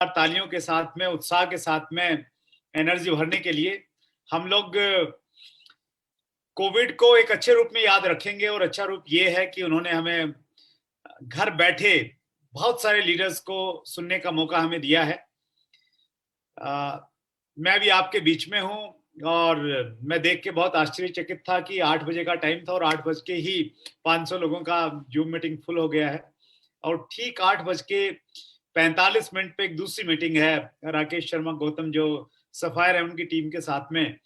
तालियों के साथ में, उत्साह के साथ में एनर्जी भरने के लिए हम लोग कोविड को एक अच्छे रूप में याद रखेंगे। और अच्छा रूप ये है कि उन्होंने हमें घर बैठे बहुत सारे लीडर्स को सुनने का मौका हमें दिया है। मैं भी आपके बीच में हूं और मैं देख के बहुत आश्चर्यचकित था कि 8 बजे का टाइम था और 8 बज के ही 500 लोगों का जूम मीटिंग फुल हो गया है। और ठीक 8 बज के 45 मिनट पे एक दूसरी मीटिंग है राकेश शर्मा गौतम जो सफायर है उनकी टीम के साथ में,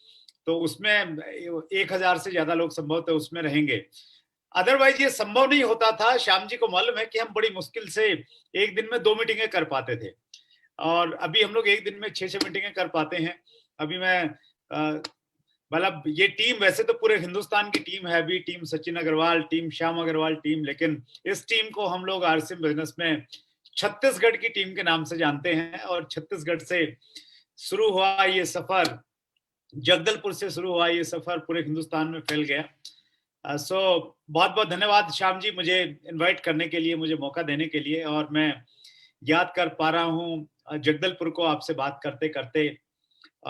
तो उसमें 1000 से ज्यादा लोग संभवतः उसमें रहेंगे। अदरवाइज ये संभव नहीं होता था। श्याम जी को मालूम है कि हम बड़ी मुश्किल से एक दिन में 2 मीटिंगें कर पाते थे और अभी हम लोग एक दिन में 6-6 मीटिंगें कर पाते हैं। अभी मैं मतलब ये टीम वैसे तो पूरे हिंदुस्तान की टीम है, अभी team Sachin Agrawal, team Shyam Agrawal team, लेकिन इस टीम को हम लोग आरसीएम बिजनेस में छत्तीसगढ़ की टीम के नाम से जानते हैं। और छत्तीसगढ़ से शुरू हुआ ये सफर, जगदलपुर से शुरू हुआ ये सफर पूरे हिंदुस्तान में फैल गया। सो बहुत बहुत धन्यवाद श्याम जी मुझे इनवाइट करने के लिए, मुझे मौका देने के लिए। और मैं याद कर पा रहा हूँ जगदलपुर को आपसे बात करते करते।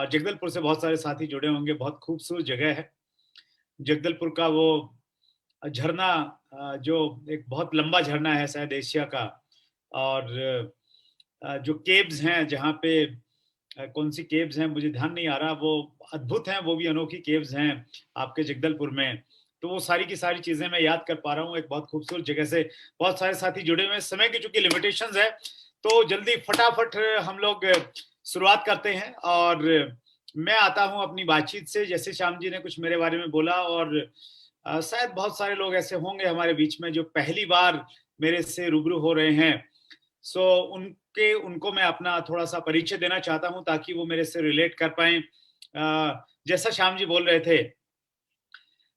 जगदलपुर से बहुत सारे साथी जुड़े होंगे। बहुत खूबसूरत जगह है जगदलपुर का वो झरना, जो एक बहुत लंबा झरना है शायद एशिया का। और जो केव्स हैं जहाँ पे कौन सी केव्स हैं मुझे ध्यान नहीं आ रहा, वो अद्भुत हैं, वो भी अनोखी केव्स हैं आपके जगदलपुर में। तो वो सारी की सारी चीजें मैं याद कर पा रहा हूँ। एक बहुत खूबसूरत जगह से बहुत सारे साथी जुड़े हुए हैं। समय की चूंकि लिमिटेशंस है तो जल्दी फटाफट हम लोग शुरुआत करते हैं। और मैं आता हूं अपनी बातचीत से, जैसे श्याम जी ने कुछ मेरे बारे में बोला और शायद बहुत सारे लोग ऐसे होंगे हमारे बीच में जो पहली बार मेरे से रूबरू हो रहे हैं। सो उनको मैं अपना थोड़ा सा परिचय देना चाहता हूं ताकि वो मेरे से रिलेट कर पाए। जैसा श्याम जी बोल रहे थे,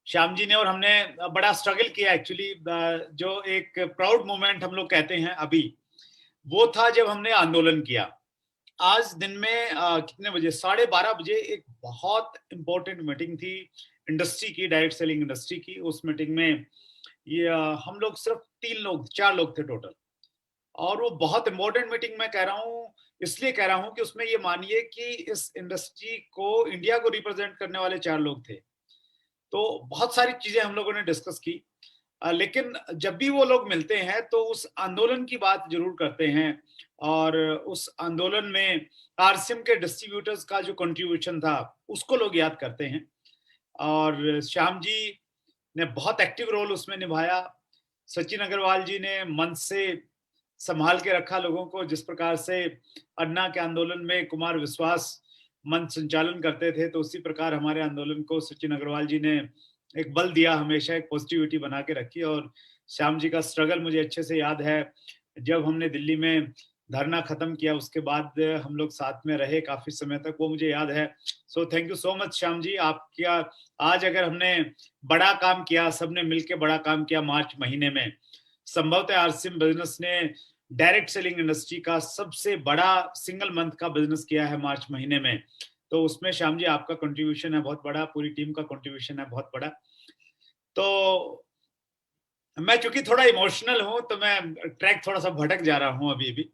श्याम जी ने और हमने बड़ा स्ट्रगल किया एक्चुअली। जो एक प्राउड मोमेंट हम लोग कहते हैं अभी, वो था जब हमने आंदोलन किया। आज दिन में कितने बजे, 12:30 बजे एक बहुत इंपॉर्टेंट मीटिंग थी इंडस्ट्री की, डायरेक्ट सेलिंग इंडस्ट्री की। उस मीटिंग में ये हम लोग सिर्फ 4 लोग थे टोटल। और वो बहुत इंपॉर्टेंट मीटिंग मैं कह रहा हूँ, इसलिए कह रहा हूँ कि उसमें ये मानिए कि इस इंडस्ट्री को, इंडिया को रिप्रेजेंट करने वाले 4 लोग थे। तो बहुत सारी चीजें हम लोगों ने डिस्कस की। लेकिन जब भी वो लोग मिलते हैं तो उस आंदोलन की बात जरूर करते हैं। और उस आंदोलन में आरसीएम के डिस्ट्रीब्यूटर्स का जो कंट्रीब्यूशन था उसको लोग याद करते हैं। और श्याम जी ने बहुत एक्टिव रोल उसमें निभाया। सचिन अग्रवाल जी ने मंच से संभाल के रखा लोगों को। जिस प्रकार से अन्ना के आंदोलन में कुमार विश्वास मंच संचालन करते थे, तो उसी प्रकार हमारे आंदोलन को सचिन अग्रवाल जी ने एक बल दिया, हमेशा एक पॉजिटिविटी बना के रखी। और श्याम जी का स्ट्रगल मुझे अच्छे से याद है। जब हमने दिल्ली में धरना खत्म किया उसके बाद हम लोग साथ में रहे काफी समय तक, वो मुझे याद है। So thank you so much Shyam ji. आपका आज अगर हमने बड़ा काम किया, सबने मिलकर बड़ा काम किया मार्च महीने में, संभवतः आरसीएम बिजनेस ने डायरेक्ट सेलिंग इंडस्ट्री का सबसे बड़ा सिंगल मंथ का बिजनेस किया है मार्च महीने में। तो उसमें श्याम जी आपका कंट्रीब्यूशन है बहुत बड़ा, पूरी टीम का कंट्रीब्यूशन है बहुत बड़ा। तो मैं चूंकि थोड़ा इमोशनल हूं तो मैं ट्रैक थोड़ा सा भटक जा रहा हूं अभी भी।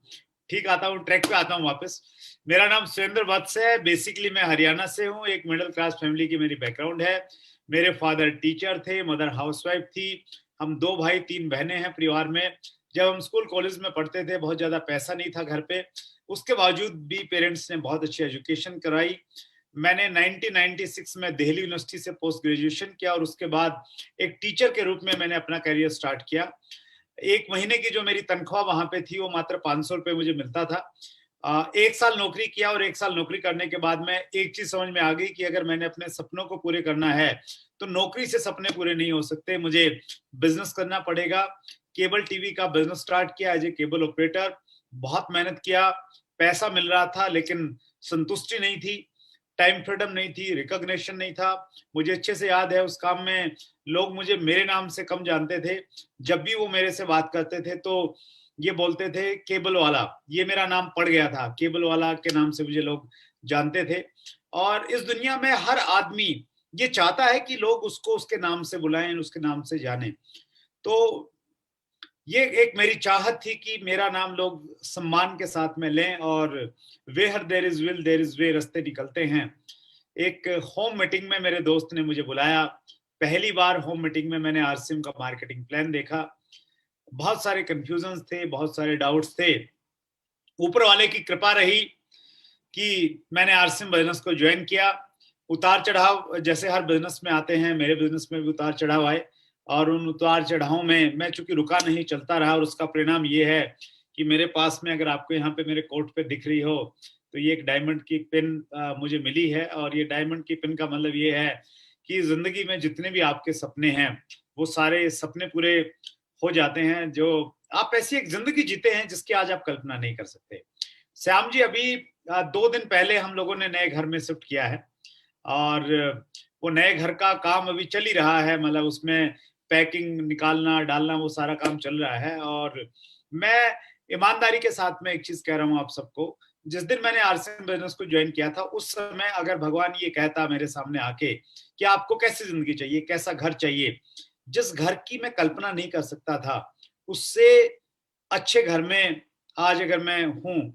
ठीक, आता हूँ ट्रैक पे, आता हूँ वापस। मेरा नाम सुरेंद्र वत्स है। बेसिकली मैं हरियाणा से हूँ। एक मिडिल क्लास फैमिली की मेरी बैकग्राउंड है। मेरे फादर टीचर थे, मदर हाउसवाइफ थी। हम 2 भाई 3 बहनें हैं परिवार में। जब हम स्कूल कॉलेज में पढ़ते थे बहुत ज्यादा पैसा नहीं था घर पे, उसके बावजूद भी पेरेंट्स ने बहुत अच्छी एजुकेशन कराई। मैंने 1996 में दिल्ली यूनिवर्सिटी से पोस्ट ग्रेजुएशन किया और उसके बाद एक टीचर के रूप में मैंने अपना करियर स्टार्ट किया। 1 महीने की जो मेरी तनख्वाह वहां पे थी वो मात्र 500 रुपए मुझे मिलता था। 1 साल नौकरी किया और 1 साल नौकरी करने के बाद में एक चीज समझ में आ गई कि अगर मैंने अपने सपनों को पूरे करना है तो नौकरी से सपने पूरे नहीं हो सकते, मुझे बिजनेस करना पड़ेगा। केबल टीवी का बिजनेस स्टार्ट किया एज ए केबल ऑपरेटर। बहुत मेहनत किया, पैसा मिल रहा था लेकिन संतुष्टि नहीं थी, टाइम फ्रीडम नहीं थी, रिकॉग्निशन नहीं था। मुझे अच्छे से याद है उस काम में लोग मुझे मेरे नाम से कम जानते थे। जब भी वो मेरे से बात करते थे तो ये बोलते थे केबल वाला, ये मेरा नाम पड़ गया था, केबल वाला के नाम से मुझे लोग जानते थे। और इस दुनिया में हर आदमी ये चाहता है कि लोग उसको उसके नाम से बुलाएं, उसके नाम से जाने। तो ये एक मेरी चाहत थी कि मेरा नाम लोग सम्मान के साथ में लें, और where there is will there is way रास्ते निकलते हैं। एक होम मीटिंग में मेरे दोस्त ने मुझे बुलाया। पहली बार होम मीटिंग में मैंने आरसीएम का मार्केटिंग प्लान देखा। बहुत सारे कंफ्यूजन थे, बहुत सारे डाउट्स थे। ऊपर वाले की कृपा रही कि मैंने आरसीएम बिजनेस को ज्वाइन किया। उतार चढ़ाव जैसे हर बिजनेस में आते हैं, मेरे बिजनेस में भी उतार चढ़ाव आए, और उन उतार चढ़ावों में मैं चूंकि रुका नहीं, चलता रहा, और उसका परिणाम ये है कि मेरे पास में, अगर आपको यहाँ पे मेरे कोट पे दिख रही हो, तो ये एक डायमंड की पिन मुझे मिली है। और ये डायमंड की पिन का मतलब ये है कि जिंदगी में जितने भी आपके सपने हैं, वो सारे सपने पूरे हो जाते हैं। जो आप ऐसी एक जिंदगी जीते हैं जिसकी आज आप कल्पना नहीं कर सकते। श्याम जी, अभी 2 दिन पहले हम लोगों ने नए घर में शिफ्ट किया है, और वो नए घर का काम अभी चल ही रहा है। मतलब उसमें पैकिंग निकालना डालना वो सारा काम चल रहा है। और मैं ईमानदारी के साथ में एक चीज कह रहा हूँ आप सबको, जिस दिन मैंने आरसीएम बिजनेस को ज्वाइन किया था, उस समय अगर भगवान ये कहता मेरे सामने आके कि आपको कैसी जिंदगी चाहिए, कैसा घर चाहिए, जिस घर की मैं कल्पना नहीं कर सकता था, उससे अच्छे घर में आज अगर मैं हूं,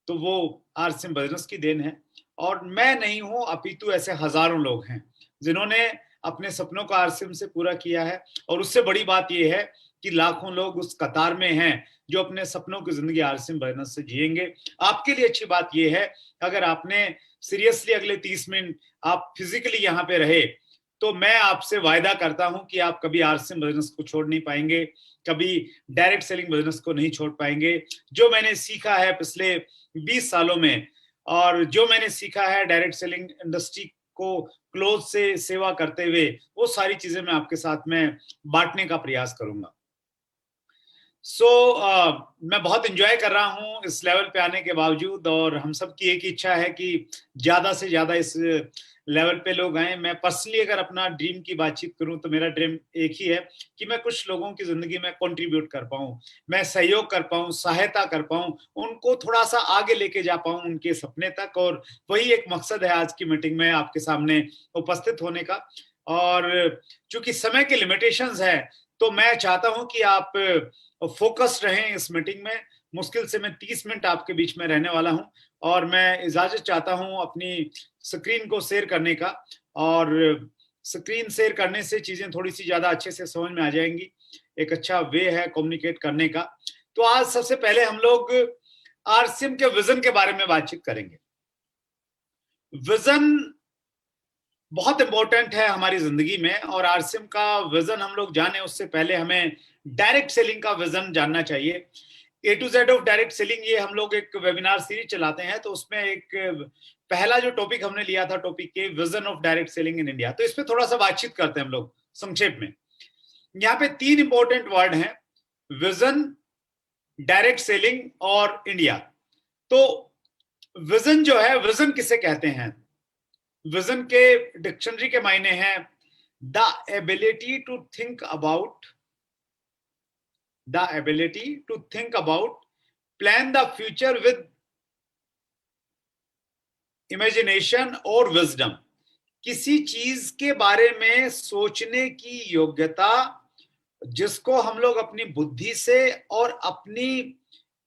तो वो आरसीएम बिजनेस की देन है। और मैं नहीं हूं, अपितु ऐसे हजारों लोग हैं जिन्होंने अपने सपनों को आरसीएम से पूरा किया है। और उससे बड़ी बात यह है कि लाखों लोग उस कतार में हैं जो अपने सपनों की जिंदगी आरसीएम बिजनेस से जिएंगे। आपके लिए अच्छी बात यह है, अगर आपने सीरियसली अगले 30 मिनट आप फिजिकली यहाँ पे रहे, तो मैं आपसे वायदा करता हूं कि आप कभी आरसीएम बिजनेस को छोड़ नहीं पाएंगे, कभी डायरेक्ट सेलिंग बिजनेस को नहीं छोड़ पाएंगे। जो मैंने सीखा है पिछले 20 सालों में, और जो मैंने सीखा है डायरेक्ट सेलिंग इंडस्ट्री को क्लोज से सेवा करते हुए, वो सारी चीजें मैं आपके साथ में बांटने का प्रयास करूंगा। सो मैं बहुत इंजॉय कर रहा हूँ इस लेवल पे आने के बावजूद, और हम सब की एक इच्छा है कि ज्यादा से ज्यादा इस लेवल पे लोग आए। मैं पर्सनली अगर अपना ड्रीम की बातचीत करूं, तो मेरा ड्रीम एक ही है कि मैं कुछ लोगों की जिंदगी में कंट्रीब्यूट कर पाऊं, मैं सहयोग कर पाऊं, सहायता कर पाऊं, उनको थोड़ा सा आगे लेके जा पाऊं उनके सपने तक। और वही एक मकसद है आज की मीटिंग में आपके सामने उपस्थित होने का। और चूंकि समय के लिमिटेशंस है, तो मैं चाहता हूं कि आप फोकस्ड रहें इस मीटिंग में। मुश्किल से मैं 30 मिनट आपके बीच में रहने वाला हूं, और मैं इजाजत चाहता हूं अपनी स्क्रीन को शेयर करने का। और स्क्रीन शेयर करने से चीजें थोड़ी सी ज्यादा अच्छे से समझ में आ जाएंगी, एक अच्छा वे है कम्युनिकेट करने का। तो आज सबसे पहले हम लोग आरसीएम के विजन के बारे में बातचीत करेंगे। विजन बहुत इंपॉर्टेंट है हमारी जिंदगी में, और आरसीएम का विजन हम लोग जाने उससे पहले हमें डायरेक्ट सेलिंग का विजन जानना चाहिए। A to Z of direct selling, ये हम लोग एक वेबिनार सीरीज चलाते हैं, तो उसमें एक पहला जो टॉपिक हमने लिया था, टॉपिक के vision of direct selling in India. तो इस पे थोड़ा सा बातचीत करते हैं हम लोग संक्षेप में। यहाँ पे 3 इंपॉर्टेंट वर्ड हैं, विजन, डायरेक्ट सेलिंग और इंडिया। तो विजन जो है, विजन किसे कहते हैं? विजन के डिक्शनरी के मायने हैं the ability to think about, the ability to think about, plan the future with imagination और विजडम। किसी चीज के बारे में सोचने की योग्यता, जिसको हम लोग अपनी बुद्धि से और अपनी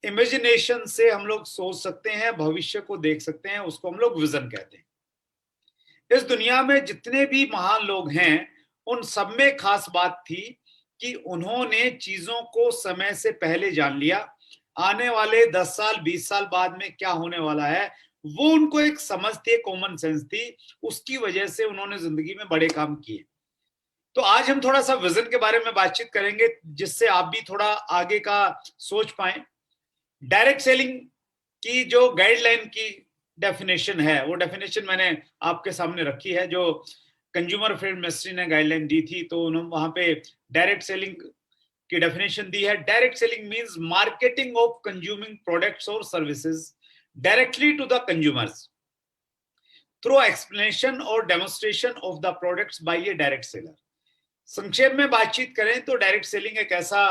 इमेजिनेशन से हम लोग सोच सकते हैं, भविष्य को देख सकते हैं, उसको हम लोग विजन कहते हैं। इस दुनिया में जितने भी महान लोग हैं, उन सब में खास बात थी कि उन्होंने चीजों को समय से पहले जान लिया। आने वाले 10 साल 20 साल बाद में क्या होने वाला है, वो उनको एक समझ थी, कॉमन सेंस थी। उसकी वजह से उन्होंने जिंदगी में बड़े काम किए। तो आज हम थोड़ा सा विजन के बारे में बातचीत करेंगे, जिससे आप भी थोड़ा आगे का सोच पाए। डायरेक्ट सेलिंग की जो गाइडलाइन की डेफिनेशन है, वो डेफिनेशन मैंने आपके सामने रखी है, जो कंज्यूमर अफेयर मिनिस्ट्री ने गाइडलाइन दी थी। तो उन्होंने वहां पे डायरेक्ट सेलिंग की डेफिनेशन दी है। Direct selling means marketing of consuming products और services directly to the consumers through explanation और demonstration of the products by a direct seller. संक्षेप में बातचीत करें तो डायरेक्ट सेलिंग एक ऐसा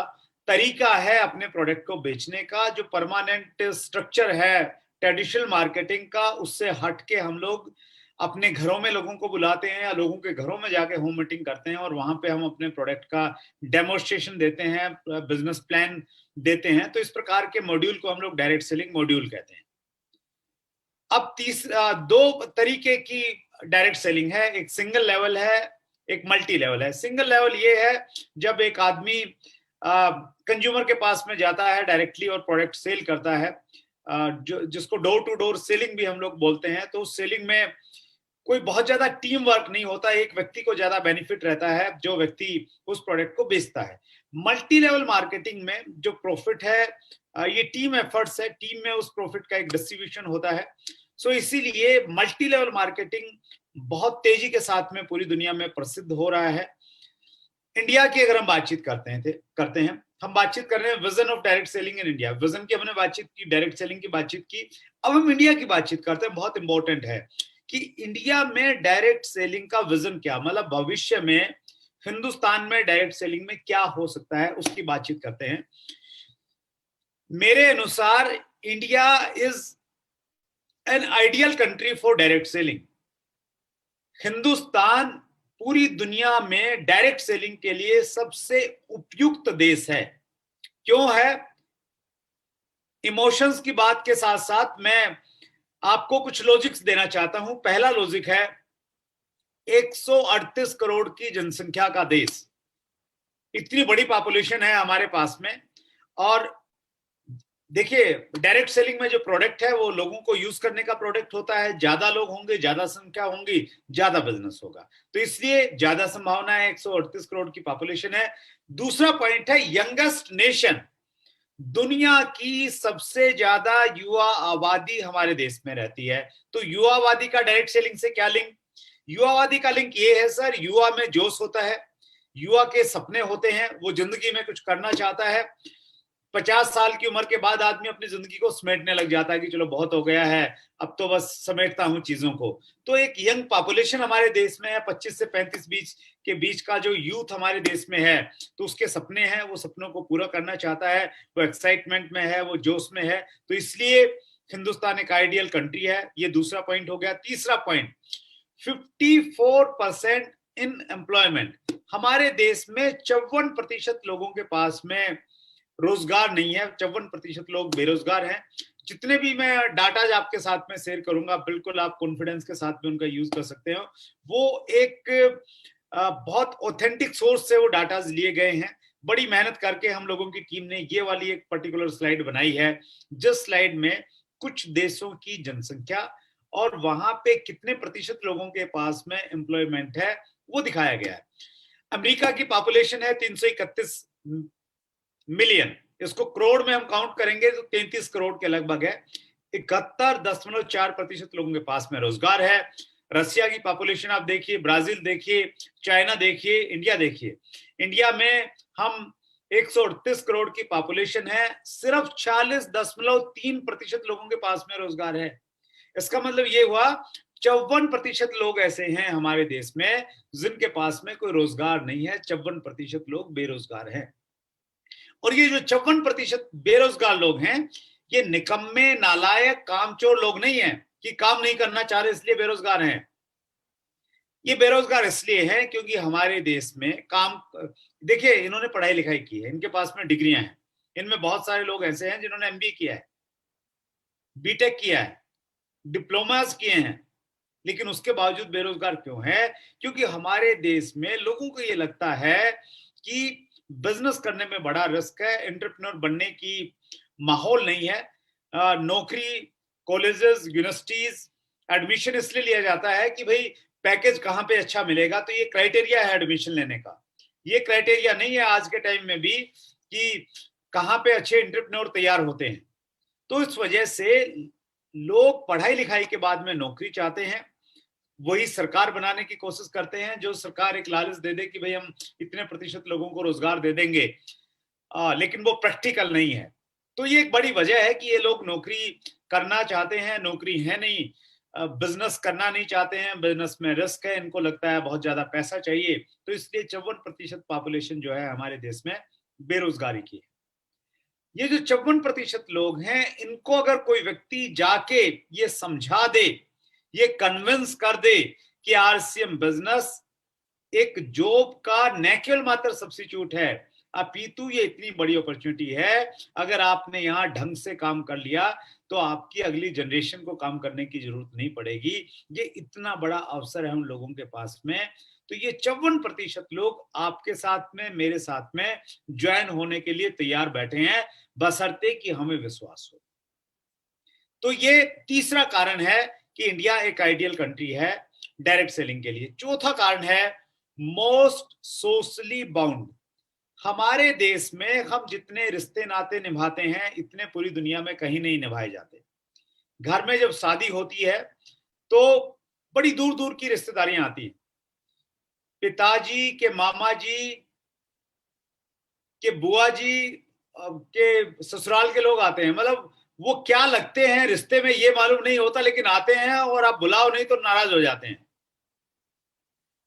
तरीका है अपने प्रोडक्ट को बेचने का, जो परमानेंट स्ट्रक्चर है ट्रेडिशनल मार्केटिंग का, उससे हट के हम लोग अपने घरों में लोगों को बुलाते हैं या लोगों के घरों में जाके होम मीटिंग करते हैं और वहां पे हम अपने प्रोडक्ट का डेमोन्स्ट्रेशन देते हैं, बिजनेस प्लान देते हैं। तो इस प्रकार के मॉड्यूल को हम लोग डायरेक्ट सेलिंग मॉड्यूल कहते हैं। अब तीसरा दो तरीके की डायरेक्ट सेलिंग है, एक सिंगल लेवल है, एक मल्टी लेवल है। सिंगल लेवल ये है जब एक आदमी कंज्यूमर के पास में जाता है डायरेक्टली और प्रोडक्ट सेल करता है, जिसको डोर टू डोर सेलिंग भी हम लोग बोलते हैं। तो उस सेलिंग में कोई बहुत ज्यादा टीम वर्क नहीं होता, एक व्यक्ति को ज्यादा बेनिफिट रहता है जो व्यक्ति उस प्रोडक्ट को बेचता है। मल्टी लेवल मार्केटिंग में जो प्रॉफिट है ये टीम एफर्ट्स है, टीम में उस प्रॉफिट का एक डिस्ट्रीब्यूशन होता है। सो इसीलिए मल्टी लेवल मार्केटिंग बहुत तेजी के साथ में पूरी दुनिया में प्रसिद्ध हो रहा है। इंडिया की अगर हम बातचीत करते हैं, हम बातचीत कर रहे हैं vision of direct selling in India. Vision की हमने बातचीत की, डायरेक्ट सेलिंग की बातचीत की, अब हम इंडिया की बातचीत करते हैं। बहुत इंपॉर्टेंट है कि इंडिया में डायरेक्ट सेलिंग का विजन क्या, मतलब भविष्य में हिंदुस्तान में डायरेक्ट सेलिंग में क्या हो सकता है, उसकी बातचीत करते हैं। मेरे अनुसार India is an ideal country for direct selling. Hindustan पूरी दुनिया में डायरेक्ट सेलिंग के लिए सबसे उपयुक्त देश है। क्यों है? इमोशंस की बात के साथ साथ मैं आपको कुछ लॉजिक्स देना चाहता हूं। पहला लॉजिक है 138 करोड़ की जनसंख्या का देश, इतनी बड़ी पॉपुलेशन है हमारे पास में। और देखिए डायरेक्ट सेलिंग में जो प्रोडक्ट है वो लोगों को यूज करने का प्रोडक्ट होता है। ज्यादा लोग होंगे, ज्यादा संख्या होंगी, ज्यादा बिजनेस होगा, तो इसलिए ज्यादा संभावना है। 138 करोड़ की पॉपुलेशन है। दूसरा पॉइंट है यंगेस्ट नेशन। दुनिया की सबसे ज्यादा युवा आबादी हमारे देश में रहती है। तो युवा आबादी का डायरेक्ट सेलिंग से क्या लिंक? युवा आबादी का लिंक ये है सर, युवा में जोश होता है, युवा के सपने होते हैं, वो जिंदगी में कुछ करना चाहता है। 50 साल की उम्र के बाद आदमी अपनी जिंदगी को समेटने लग जाता है कि चलो बहुत हो गया है, अब तो बस समेटता हूं चीजों को। तो एक यंग पॉपुलेशन हमारे देश में है, 25 से 35 के बीच का जो यूथ हमारे देश में है, तो उसके सपने हैं, वो सपनों को पूरा करना चाहता है, वो एक्साइटमेंट में है, वो जोश में है। तो इसलिए हिंदुस्तान एक आइडियल कंट्री है। ये दूसरा पॉइंट हो गया। तीसरा पॉइंट, 54% इन एम्प्लॉयमेंट। हमारे देश में 54% लोगों के पास में रोजगार नहीं है, 54% लोग बेरोजगार हैं। जितने भी मैं डाटा आपके साथ में शेयर करूंगा, बिल्कुल आप कॉन्फिडेंस के साथ में उनका यूज कर सकते हो। वो एक बहुत ऑथेंटिक सोर्स से वो डाटा लिए गए हैं। बड़ी मेहनत करके हम लोगों की टीम ने ये वाली एक पर्टिकुलर स्लाइड बनाई है, जिस स्लाइड में कुछ देशों की जनसंख्या और वहां पे कितने प्रतिशत लोगों के पास में एम्प्लॉयमेंट है वो दिखाया गया है। अमेरिका की पॉपुलेशन है 331 मिलियन, इसको करोड़ में हम काउंट करेंगे तो 33 करोड़ के लगभग है। 71.4% लोगों के पास में रोजगार है। रसिया की पॉपुलेशन आप देखिए, ब्राजील देखिए, चाइना देखिए, इंडिया देखिए। इंडिया में हम 138 करोड़ की पॉपुलेशन है, सिर्फ 46.3% लोगों के पास में रोजगार है। इसका मतलब ये हुआ 54% लोग ऐसे हैं हमारे देश में जिनके पास में कोई रोजगार नहीं है। 54% लोग बेरोजगार हैं। और ये जो 54% बेरोजगार लोग हैं, ये निकम्मे, नालायक, कामचोर लोग नहीं हैं कि काम नहीं करना चाह रहे इसलिए बेरोजगार हैं। ये बेरोजगार इसलिए हैं क्योंकि हमारे देश में काम, देखिए इन्होंने पढ़ाई लिखाई की है, इनके पास में डिग्रियां हैं। इनमें बहुत सारे लोग ऐसे हैं जिन्होंने एमबीए किया है, बीटेक किया है, डिप्लोमास किए हैं, लेकिन उसके बावजूद बेरोजगार क्यों है? क्योंकि हमारे देश में लोगों को ये लगता है कि बिजनेस करने में बड़ा रिस्क है, एंटरप्रेन्योर बनने की माहौल नहीं है। नौकरी, कॉलेजेस, यूनिवर्सिटीज, एडमिशन इसलिए लिया जाता है कि भाई पैकेज कहाँ पे अच्छा मिलेगा, तो ये क्राइटेरिया है एडमिशन लेने का। ये क्राइटेरिया नहीं है आज के टाइम में भी कि कहाँ पे अच्छे एंटरप्रेन्योर तैयार होते हैं। तो इस वजह से लोग पढ़ाई लिखाई के बाद में नौकरी चाहते हैं, वही सरकार बनाने की कोशिश करते हैं, जो सरकार एक लालच दे दे कि भाई हम इतने प्रतिशत लोगों को रोजगार दे देंगे, लेकिन वो प्रैक्टिकल नहीं है। तो ये एक बड़ी वजह है कि ये लोग नौकरी करना चाहते हैं, नौकरी है नहीं, बिजनेस करना नहीं चाहते हैं, बिजनेस में रिस्क है, इनको लगता है बहुत ज्यादा पैसा चाहिए। तो इसलिए 54% पॉपुलेशन जो है हमारे देश में बेरोजगारी की है। ये जो 54% लोग हैं, इनको अगर कोई व्यक्ति जाके ये समझा दे ये कन्विंस कर दे कि आरसीएम बिजनेस एक जॉब का न केवल मात्र सब्स्टिट्यूट है, अपितु ये इतनी बड़ी अपॉर्चुनिटी है। अगर आपने यहाँ ढंग से काम कर लिया तो आपकी अगली जनरेशन को काम करने की जरूरत नहीं पड़ेगी। ये इतना बड़ा अवसर है उन लोगों के पास में। तो ये 54% लोग आपके साथ में, मेरे साथ में ज्वाइन होने के लिए तैयार बैठे हैं, बशर्ते कि हमें विश्वास हो। तो ये तीसरा कारण है कि इंडिया एक आइडियल कंट्री है डायरेक्ट सेलिंग के लिए। चौथा कारण है मोस्ट सोशली बाउंड। हमारे देश में हम जितने रिश्ते नाते निभाते हैं इतने पूरी दुनिया में कहीं नहीं निभाए जाते। घर में जब शादी होती है तो बड़ी दूर दूर की रिश्तेदारियां आती हैं। पिताजी के मामा जी के बुआ जी के ससुराल के लोग आते हैं। मतलब वो क्या लगते हैं रिश्ते में ये मालूम नहीं होता, लेकिन आते हैं और आप बुलाओ नहीं तो नाराज हो जाते हैं।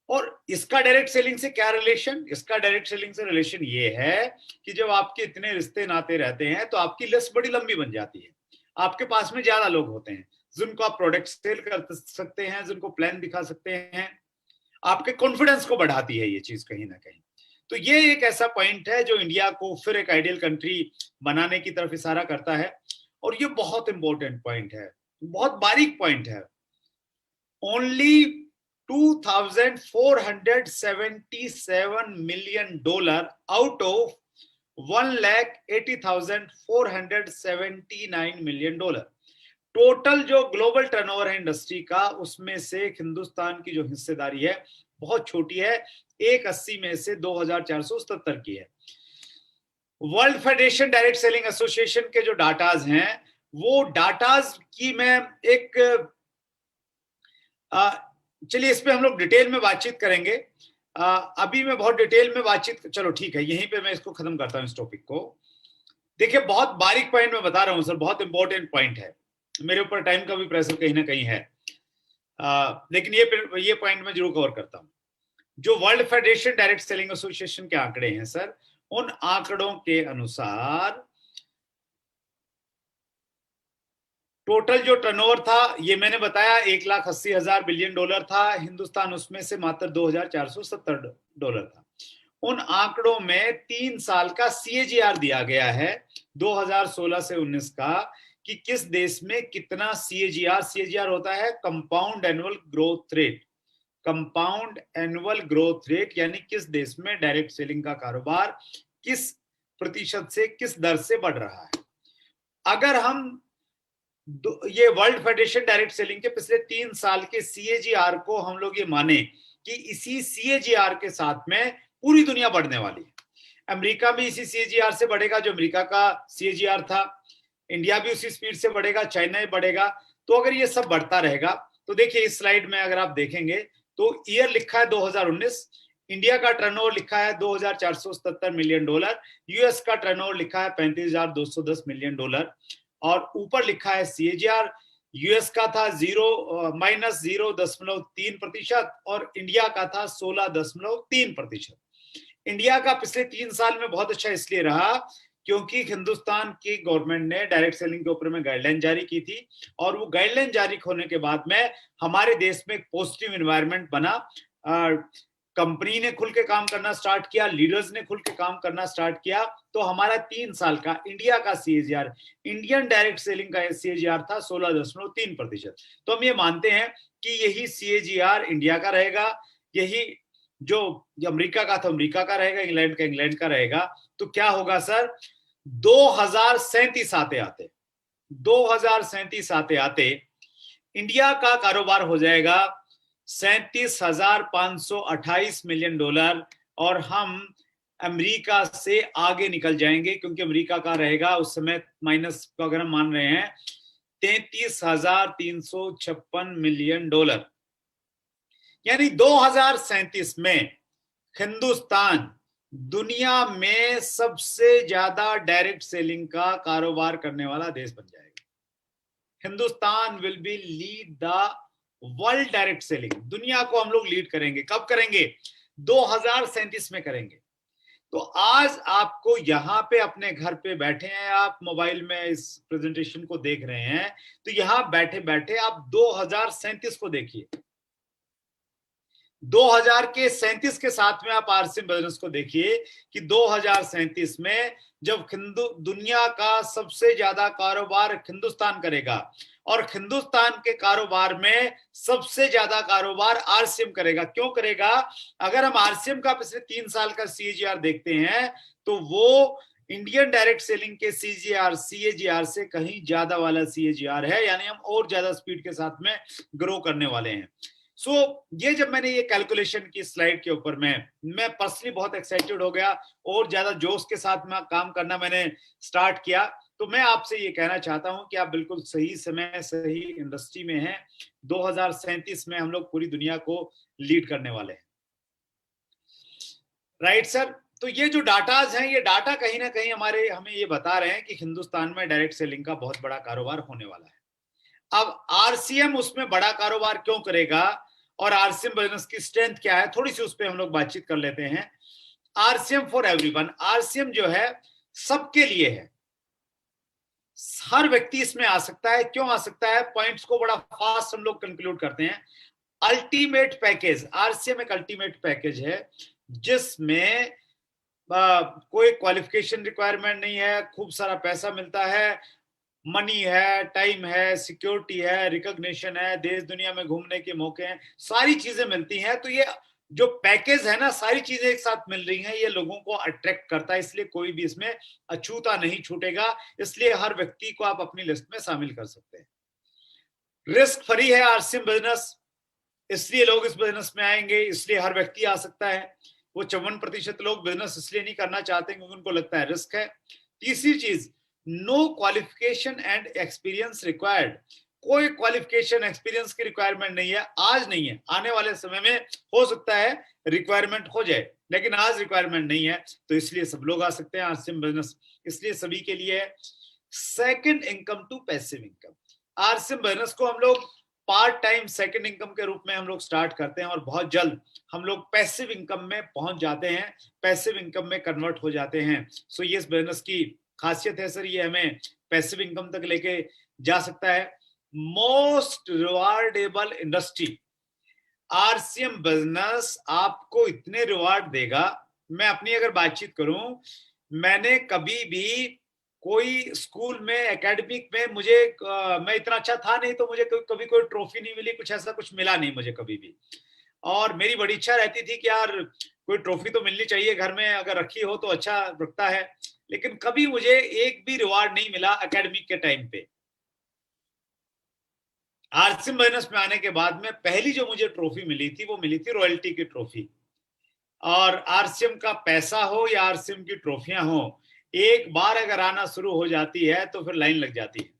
और इसका डायरेक्ट सेलिंग से क्या रिलेशन? इसका डायरेक्ट सेलिंग से रिलेशन ये है कि जब आपके इतने रिश्ते नाते रहते हैं तो आपकी लिस्ट बड़ी लंबी बन जाती है। आपके पास में ज्यादा लोग होते हैं जिनको आप प्रोडक्ट सेल कर सकते हैं, जिनको प्लान दिखा सकते हैं। आपके कॉन्फिडेंस को बढ़ाती है ये चीज कहीं ना कहीं। तो ये एक ऐसा पॉइंट है जो इंडिया को फिर एक आइडियल कंट्री बनाने की तरफ इशारा करता है। और ये बहुत इंपॉर्टेंट पॉइंट है, बहुत बारीक पॉइंट है। Only $2,477 million out of $1,80,479 million total जो ग्लोबल टर्नओवर है इंडस्ट्री का, उसमें से हिंदुस्तान की जो हिस्सेदारी है बहुत छोटी है। 180 में से 2,477 की है। World federation direct selling association के जो डाटाज हैं, वो डाटाज की मैं एक चलिए इस पे हम लोग डिटेल में बातचीत करेंगे। अभी मैं बहुत डिटेल में बातचीत, चलो ठीक है, यहीं पे मैं इसको खत्म करता हूं इस टॉपिक को। देखिए बहुत बारीक पॉइंट मैं बता रहा हूं सर, बहुत इंपॉर्टेंट पॉइंट है। मेरे ऊपर टाइम का भी प्रेशर कहीं ना कहीं है, लेकिन ये पॉइंट मैं जरूर कवर करता हूं। जो world federation direct selling association के आंकड़े हैं सर, उन आंकड़ों के अनुसार टोटल जो टर्नओवर था, ये मैंने बताया $1,80,000 बिलियन था। हिंदुस्तान उसमें से मात्र $2,470 था। उन आंकड़ों में 3 साल का CAGR दिया गया है 2016 से 19 का, कि किस देश में कितना CAGR होता है compound annual growth rate. Compound annual growth rate यानी किस देश में डायरेक्ट सेलिंग का कारोबार किस प्रतिशत से, किस दर से बढ़ रहा है। अगर हम ये वर्ल्ड फेडरेशन डायरेक्ट सेलिंग के पिछले 3 साल के CAGR को हम लोग ये माने कि इसी CAGR के साथ में पूरी दुनिया बढ़ने वाली है। अमेरिका भी इसी CAGR से बढ़ेगा जो अमेरिका का CAGR था, इंडिया भी उसी स्पीड से बढ़ेगा, चाइना भी बढ़ेगा। तो अगर ये सब बढ़ता रहेगा तो देखिए इस स्लाइड में अगर आप देखेंगे तो ईयर लिखा है 2019, इंडिया का टर्नओवर लिखा है $2,477 मिलियन, यूएस का टर्नओवर लिखा है $35,210 मिलियन, और ऊपर लिखा है CAGR। यूएस का था -0.3% और इंडिया का था 16.3%। इंडिया का पिछले 3 साल में बहुत अच्छा इसलिए रहा क्योंकि हिंदुस्तान की गवर्नमेंट ने डायरेक्ट सेलिंग के ऊपर में गाइडलाइन जारी की थी, और वो गाइडलाइन जारी होने के बाद में हमारे देश में एक पॉजिटिव एनवायरनमेंट बना। कंपनी ने खुल के काम करना स्टार्ट किया, लीडर्स ने खुल के काम करना स्टार्ट किया। तो हमारा 3 साल का इंडिया का CAGR, इंडियन डायरेक्ट सेलिंग का CAGR था 16.3%। तो हम ये मानते हैं कि यही CAGR इंडिया का रहेगा, यही जो अमेरिका का था अमेरिका का रहेगा, इंग्लैंड का इंग्लैंड का रहेगा। तो क्या होगा सर, 2037 आते आते इंडिया का कारोबार हो जाएगा $37,528 मिलियन, और हम अमेरिका से आगे निकल जाएंगे क्योंकि अमेरिका का रहेगा उस समय माइनस को अगर हम मान रहे हैं $33,356 मिलियन। यानी 2037 में हिंदुस्तान दुनिया में सबसे ज्यादा डायरेक्ट सेलिंग का कारोबार करने वाला देश बन जाएगा। Hindustan will be lead the world direct selling. दुनिया को हम लोग लीड करेंगे। कब करेंगे? 2037 में करेंगे। तो आज आपको यहाँ पे अपने घर पे बैठे हैं, आप मोबाइल में इस प्रेजेंटेशन को देख रहे हैं, तो यहाँ बैठे बैठे आप 2037 को देखिए। 2037 के साथ में आप आरसीएम बिजनेस को देखिए कि 2037 में जब दुनिया का सबसे ज्यादा कारोबार हिंदुस्तान करेगा और हिंदुस्तान के कारोबार में सबसे ज्यादा कारोबार आरसीएम करेगा। क्यों करेगा? अगर हम आरसीएम का पिछले 3 साल का सीएजीआर देखते हैं तो वो इंडियन डायरेक्ट सेलिंग के सीएजीआर से कहीं ज्यादा वाला सीएजीआर है, यानी हम और ज्यादा स्पीड के साथ में ग्रो करने वाले हैं। ये जब मैंने ये कैलकुलेशन की स्लाइड के ऊपर मैं पर्सनली बहुत एक्साइटेड हो गया और ज्यादा जोश के साथ में काम करना मैंने स्टार्ट किया। तो मैं आपसे ये कहना चाहता हूं कि आप बिल्कुल सही समय सही इंडस्ट्री में हैं। 2037 में हम लोग पूरी दुनिया को लीड करने वाले हैं। Right sir. तो ये जो डाटाज हैं, ये डाटा कहीं ना कहीं हमें ये बता रहे हैं कि हिंदुस्तान में डायरेक्ट सेलिंग का बहुत बड़ा कारोबार होने वाला है। अब आरसीएम उसमें बड़ा कारोबार क्यों करेगा और आरसीएम बिजनेस की स्ट्रेंथ क्या है, थोड़ी सी उस पर हम लोग बातचीत कर लेते हैं। आरसीएम फॉर एवरीवन, आरसीएम जो है सबके लिए है, हर व्यक्ति इसमें आ सकता है। क्यों आ सकता है? पॉइंट्स को बड़ा फास्ट हम लोग कंक्लूड करते हैं। अल्टीमेट पैकेज, आरसीएम एक अल्टीमेट पैकेज है जिसमें कोई क्वालिफिकेशन रिक्वायरमेंट नहीं है, खूब सारा पैसा मिलता है, मनी है, टाइम है, सिक्योरिटी है, रिकॉग्निशन है, देश दुनिया में घूमने के मौके हैं, सारी चीजें मिलती हैं। तो ये जो पैकेज है ना, सारी चीजें एक साथ मिल रही हैं, ये लोगों को अट्रैक्ट करता है, इसलिए कोई भी इसमें अछूता नहीं छूटेगा। इसलिए हर व्यक्ति को आप अपनी लिस्ट में शामिल कर सकते हैं। रिस्क फ्री है आरसीएम बिजनेस, इसलिए लोग इस बिजनेस में आएंगे, इसलिए हर व्यक्ति आ सकता है। वो 54% लोग बिजनेस इसलिए नहीं करना चाहते क्योंकि उनको लगता है रिस्क है। तीसरी चीज, no qualification and experience required, कोई क्वालिफिकेशन एक्सपीरियंस की रिक्वायरमेंट नहीं है, आज नहीं है, आने वाले समय में हो सकता है रिक्वायरमेंट हो जाए, लेकिन आज रिक्वायरमेंट नहीं है, तो इसलिए सब लोग आ सकते हैं आरसीएम बिजनेस, इसलिए सभी के लिए है। Second income to passive income, RCM business को हम लोग पार्ट टाइम सेकंड इनकम के रूप में हम लोग स्टार्ट करते हैं और बहुत जल्द हम लोग पैसिव इनकम में पहुंच जाते हैं, पैसिव इनकम में कन्वर्ट हो जाते हैं। सो ये इस बिजनेस की खासियत है सर, ये हमें पैसिव इनकम तक लेके जा सकता है। मोस्ट रिवार्डेबल इंडस्ट्री, आरसीएम बिजनेस आपको इतने रिवार्ड देगा। मैं अपनी अगर बातचीत करूं, मैंने कभी भी कोई स्कूल में एकेडमिक में मैं इतना अच्छा था नहीं, तो मुझे कभी कोई ट्रॉफी नहीं मिली, कुछ ऐसा कुछ मिला नहीं मुझे कभी भी। और मेरी बड़ी इच्छा रहती थी कि यार कोई ट्रॉफी तो मिलनी चाहिए, घर में अगर रखी हो तो अच्छा लगता है, लेकिन कभी मुझे एक भी रिवार्ड नहीं मिला एकेडमिक के टाइम पे। आरसीएम बिजनेस में आने के बाद में पहली जो मुझे ट्रॉफी मिली थी वो मिली थी रॉयल्टी की ट्रॉफी। और आरसीएम का पैसा हो या आरसीएम की ट्रॉफियां हो, एक बार अगर आना शुरू हो जाती है तो फिर लाइन लग जाती है।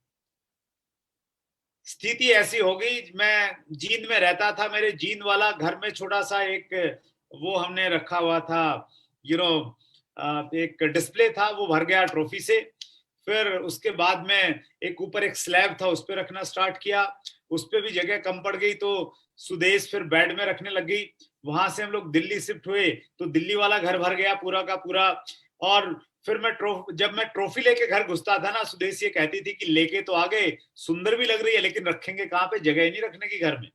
स्थिति ऐसी हो गई, मैं जींद में रहता था, मेरे जींद वाला घर में छोटा सा एक वो हमने रखा हुआ था, एक डिस्प्ले था, वो भर गया ट्रॉफी से। फिर उसके बाद में एक ऊपर एक स्लैब था, उस पर रखना स्टार्ट किया, उस पर भी जगह कम पड़ गई तो सुदेश फिर बेड में रखने लग गई। वहां से हम लोग दिल्ली शिफ्ट हुए तो दिल्ली वाला घर भर गया पूरा का पूरा। और फिर जब मैं ट्रॉफी लेके घर घुसता था ना, सुदेश ये कहती थी कि लेके तो आ गए, सुंदर भी लग रही है, लेकिन रखेंगे कहाँ पे, जगह ही नहीं रखने की घर में।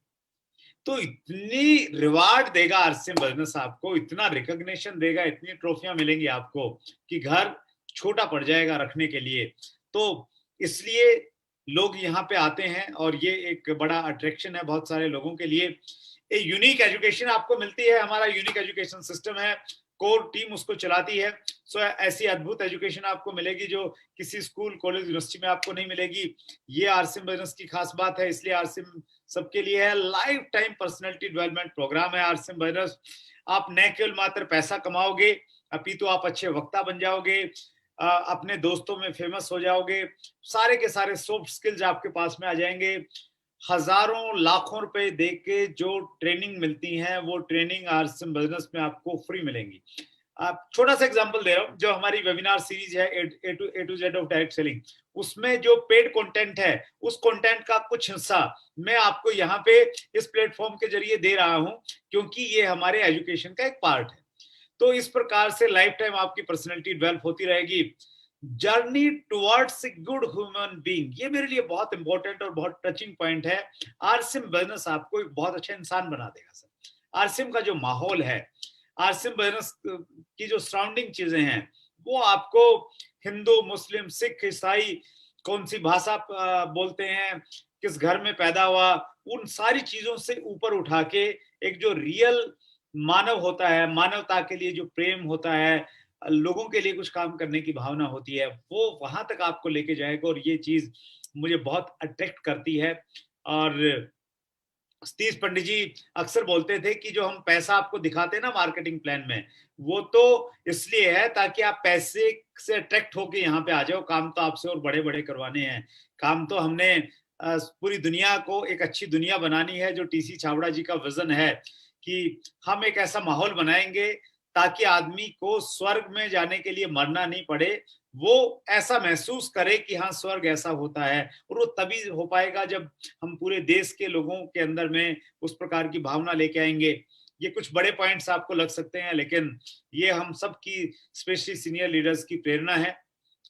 तो इतनी रिवार्ड देगा आरसीएम बिजनेस आपको, इतना रिकॉग्निशन देगा, इतनी ट्रॉफियां मिलेंगी आपको कि घर छोटा पड़ जाएगा रखने के लिए। तो इसलिए लोग यहाँ पे आते हैं और ये एक बड़ा अट्रैक्शन है बहुत सारे लोगों के लिए। एक यूनिक एजुकेशन आपको मिलती है, हमारा यूनिक एजुकेशन सिस्टम है, कोर टीम उसको चलाती है। सो ऐसी अद्भुत एजुकेशन आपको मिलेगी जो किसी स्कूल कॉलेज यूनिवर्सिटी में आपको नहीं मिलेगी। ये आरसीएम बिजनेस की खास बात है, इसलिए आरसीएम सबके लिए है। Life time personality development program है आरसीएम बिजनेस। आप न केवल मात्र पैसा कमाओगे, अपितु आप अच्छे वक्ता बन जाओगे, अपने दोस्तों में फेमस हो जाओगे, सारे के सारे सॉफ्ट स्किल्स आपके पास में आ जाएंगे। हजारों लाखों रुपए दे के जो ट्रेनिंग मिलती है वो ट्रेनिंग आरसीएम बिजनेस में आपको फ्री मिलेंगी। आप छोटा सा एग्जांपल दे रहा हूं, जो हमारी वेबिनार सीरीज है A to Z of direct selling, उसमें जो पेड कंटेंट है उस कंटेंट का कुछ हिस्सा मैं आपको यहाँ पे इस प्लेटफॉर्म के जरिए दे रहा हूं, क्योंकि ये हमारे एजुकेशन का एक पार्ट है। तो इस प्रकार से लाइफ टाइम आपकी पर्सनैलिटी डेवलप होती रहेगी। Journey towards a good human being, ये मेरे लिए बहुत इंपॉर्टेंट और बहुत टचिंग पॉइंट है। आरसिम बिजनेस आपको एक बहुत अच्छा इंसान बना देगा सर। आरसिम का जो माहौल है, आरसिम बिजनेस की जो सराउंडिंग चीजें हैं, वो आपको हिंदू, मुस्लिम, सिख, ईसाई, कौन सी भाषा बोलते हैं, किस घर में पैदा हुआ, उन सारी चीजों से ऊपर उठा के एक जो रियल मानव होता है, मानवता के लिए जो प्रेम होता है, लोगों के लिए कुछ काम करने की भावना होती है, वो वहां तक आपको लेके जाएगा। और ये चीज मुझे बहुत अट्रैक्ट करती है। और सतीश पंडित जी अक्सर बोलते थे कि जो हम पैसा आपको दिखाते हैं ना मार्केटिंग प्लान में, वो तो इसलिए है ताकि आप पैसे से अट्रैक्ट होके यहाँ पे आ जाओ। काम तो आपसे और बड़े बड़े करवाने हैं। काम तो हमने पूरी दुनिया को एक अच्छी दुनिया बनानी है, जो टीसी छाबड़ा जी का विजन है कि हम एक ऐसा माहौल बनाएंगे ताकि आदमी को स्वर्ग में जाने के लिए मरना नहीं पड़े, वो ऐसा महसूस करे कि हाँ स्वर्ग ऐसा होता है। और वो तभी हो पाएगा जब हम पूरे देश के लोगों के अंदर में उस प्रकार की भावना लेके आएंगे। ये कुछ बड़े पॉइंट्स आपको लग सकते हैं, लेकिन ये हम सब की, स्पेशली सीनियर लीडर्स की प्रेरणा है।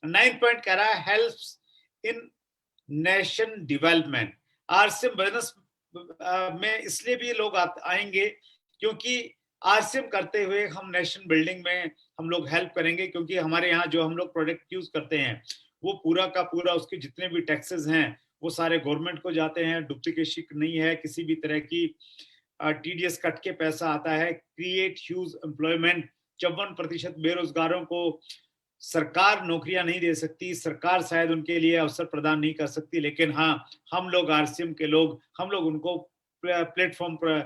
9th पॉइंट कह रहा है helps in nation development. RCM business में इसलिए भी लोग आएंगे क्योंकि आरसीएम करते हुए हम नेशन बिल्डिंग में हम लोग हेल्प करेंगे, क्योंकि हमारे यहाँ जो हम लोग प्रोडक्ट यूज करते हैं वो पूरा का पूरा उसके जितने भी टैक्सेस हैं वो सारे गवर्नमेंट को जाते हैं। डुप्लीकेशन नहीं है किसी भी तरह की, टीडीएस कट के पैसा आता है। क्रिएट ह्यूज एम्प्लॉयमेंट, 54% बेरोजगारों को सरकार नौकरियां नहीं दे सकती, सरकार शायद उनके लिए अवसर प्रदान नहीं कर सकती, लेकिन हाँ हम लोग आरसीएम के लोग, हम लोग उनको प्लेटफॉर्म पर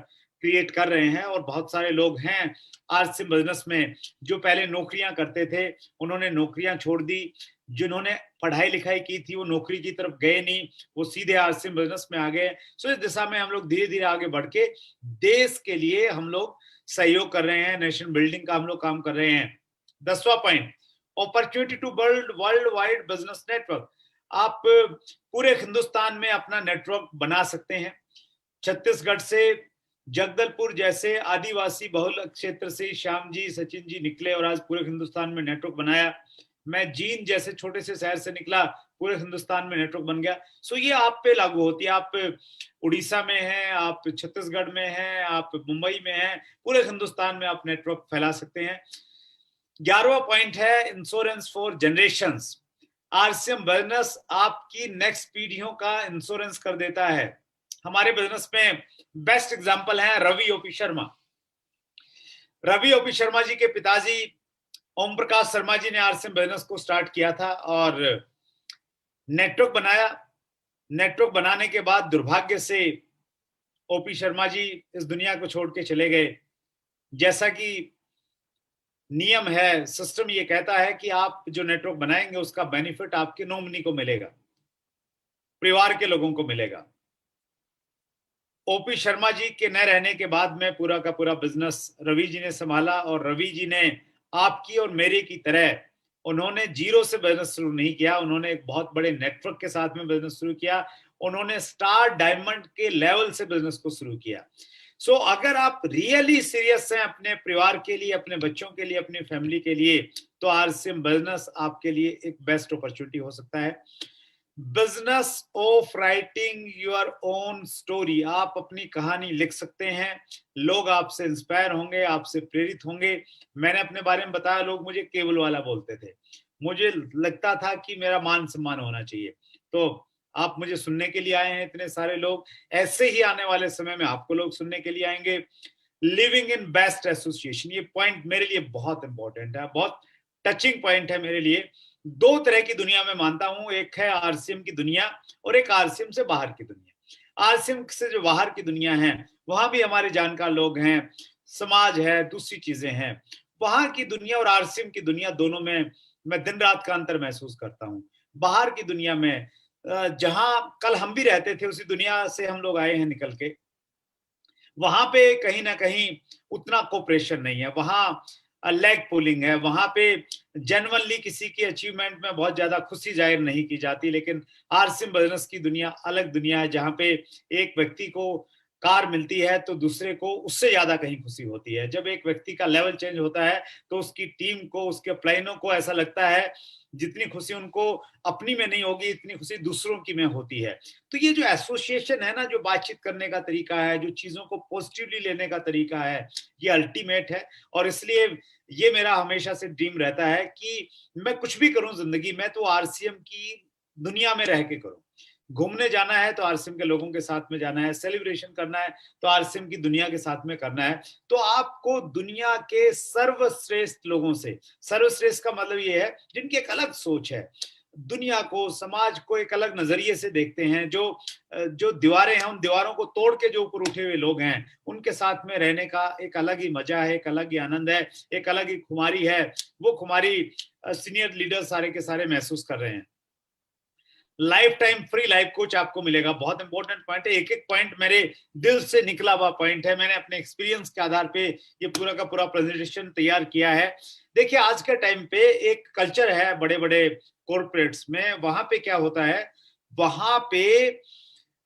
क्रिएट कर रहे हैं। और बहुत सारे लोग हैं आरसीएम बिजनेस में जो पहले नौकरियां करते थे, उन्होंने नौकरियां छोड़ दी। जिन्होंने पढ़ाई लिखाई की थी वो नौकरी की तरफ गए नहीं, वो सीधे आरसीएम बिजनेस में आ गए। सो इस दिशा में हम लोग धीरे धीरे आगे बढ़ के देश के लिए हम लोग सहयोग कर रहे हैं, नेशन बिल्डिंग का हम लोग काम कर रहे हैं। 10वां point, opportunity to build world wide business network. आप पूरे हिंदुस्तान में अपना नेटवर्क बना सकते हैं। छत्तीसगढ़ से जगदलपुर जैसे आदिवासी बहुल क्षेत्र से श्याम जी, सचिन जी निकले और आज पूरे हिंदुस्तान में नेटवर्क बनाया। मैं जींद जैसे छोटे से शहर से निकला, पूरे हिंदुस्तान में नेटवर्क बन गया। सो ये आप पे लागू होती है। आप उड़ीसा में हैं, आप छत्तीसगढ़ में हैं, आप मुंबई में हैं, पूरे हिंदुस्तान में आप नेटवर्क फैला सकते हैं। 11वां पॉइंट है insurance for generations. RCM business आपकी नेक्स्ट पीढ़ियों का इंश्योरेंस कर देता है। हमारे बिजनेस में बेस्ट एग्जांपल है रवि ओपी शर्मा। रवि ओपी शर्मा जी के पिताजी ओम प्रकाश शर्मा जी ने आरसीएम बिजनेस को स्टार्ट किया था और नेटवर्क बनाया। नेटवर्क बनाने के बाद दुर्भाग्य से ओपी शर्मा जी इस दुनिया को छोड़ के चले गए। जैसा कि नियम है, सिस्टम ये कहता है कि आप जो नेटवर्क बनाएंगे उसका बेनिफिट आपके नॉमिनी को मिलेगा, परिवार के लोगों को मिलेगा। ओपी शर्मा जी के न रहने के बाद में पूरा का पूरा बिजनेस रवि जी ने संभाला। और रवि जी ने आपकी और मेरे की तरह उन्होंने जीरो से बिजनेस शुरू नहीं किया, उन्होंने एक बहुत बड़े नेटवर्क के साथ में बिजनेस शुरू किया। उन्होंने स्टार डायमंड के लेवल से बिजनेस को शुरू किया। सो अगर आप रियली सीरियस हैं अपने परिवार के लिए, अपने बच्चों के लिए, अपनी फैमिली के लिए, तो आरसीएम बिजनेस आपके लिए एक बेस्ट अपॉर्चुनिटी हो सकता है। Business of writing your own story, आप अपनी कहानी लिख सकते हैं। लोग आपसे इंस्पायर होंगे, आपसे प्रेरित होंगे। मैंने अपने बारे में बताया, लोग मुझे केबल वाला बोलते थे, मुझे लगता था कि मेरा मान सम्मान होना चाहिए। तो आप मुझे सुनने के लिए आए हैं इतने सारे लोग, ऐसे ही आने वाले समय में आपको लोग सुनने के लिए आएंगे। लिविंग इन बेस्ट एसोसिएशन, ये पॉइंट मेरे लिए बहुत इंपॉर्टेंट है, बहुत टचिंग पॉइंट है मेरे लिए। दो तरह की दुनिया में मानता हूं, एक है आरसीएम की दुनिया और एक आरसीएम से बाहर की दुनिया। आरसीएम से जो बाहर की दुनिया है वहां भी हमारे जानकार लोग हैं, समाज है, दूसरी चीजें हैं। वहां की दुनिया और आरसीएम की दुनिया दोनों में मैं दिन रात का अंतर महसूस करता हूं। बाहर की दुनिया में जहां कल हम भी रहते थे उसी दुनिया से हम लोग आए हैं निकल के, वहां पे कहीं ना कहीं उतना कोऑपरेशन नहीं है, वहां लेग पुलिंग है, वहां पे जेन्युइनली किसी की अचीवमेंट में बहुत ज्यादा खुशी जाहिर नहीं की जाती। लेकिन आरसीएम बिजनेस की दुनिया अलग दुनिया है, जहां पे एक व्यक्ति को कार मिलती है तो दूसरे को उससे ज्यादा कहीं खुशी होती है। जब एक व्यक्ति का लेवल चेंज होता है तो उसकी टीम को, उसके प्लाइनों को ऐसा लगता है जितनी खुशी उनको अपनी में नहीं होगी, इतनी खुशी दूसरों की में होती है। तो ये जो एसोसिएशन है ना, जो बातचीत करने का तरीका है, जो चीजों को पॉजिटिवली लेने का तरीका है, ये अल्टीमेट है। और इसलिए ये मेरा हमेशा से ड्रीम रहता है कि मैं कुछ भी करूं जिंदगी में तो आरसीएम की दुनिया में रह के करूं। घूमने जाना है तो आरसीएम के लोगों के साथ में जाना है, सेलिब्रेशन करना है तो आरसीएम की दुनिया के साथ में करना है। तो आपको दुनिया के सर्वश्रेष्ठ लोगों से, सर्वश्रेष्ठ का मतलब ये है जिनकी एक अलग सोच है, दुनिया को, समाज को एक अलग नजरिए से देखते हैं, जो दीवारें हैं उन दीवारों को तोड़ के जो ऊपर उठे हुए लोग हैं, उनके साथ में रहने का एक अलग ही मजा है, एक अलग ही आनंद है, एक अलग ही खुमारी है। वो खुमारी सीनियर लीडर सारे के सारे महसूस कर रहे हैं। Life time free life coach आपको मिलेगा, बहुत इंपॉर्टेंट पॉइंट है, एक एक पॉइंट मेरे दिल से निकला हुआ पॉइंट है। मैंने अपने एक्सपीरियंस के आधार पे ये पूरा का पूरा प्रेजेंटेशन तैयार किया है। देखिए आज के टाइम पे एक कल्चर है बड़े बड़े कॉर्पोरेट्स में, वहां पे क्या होता है, वहां पे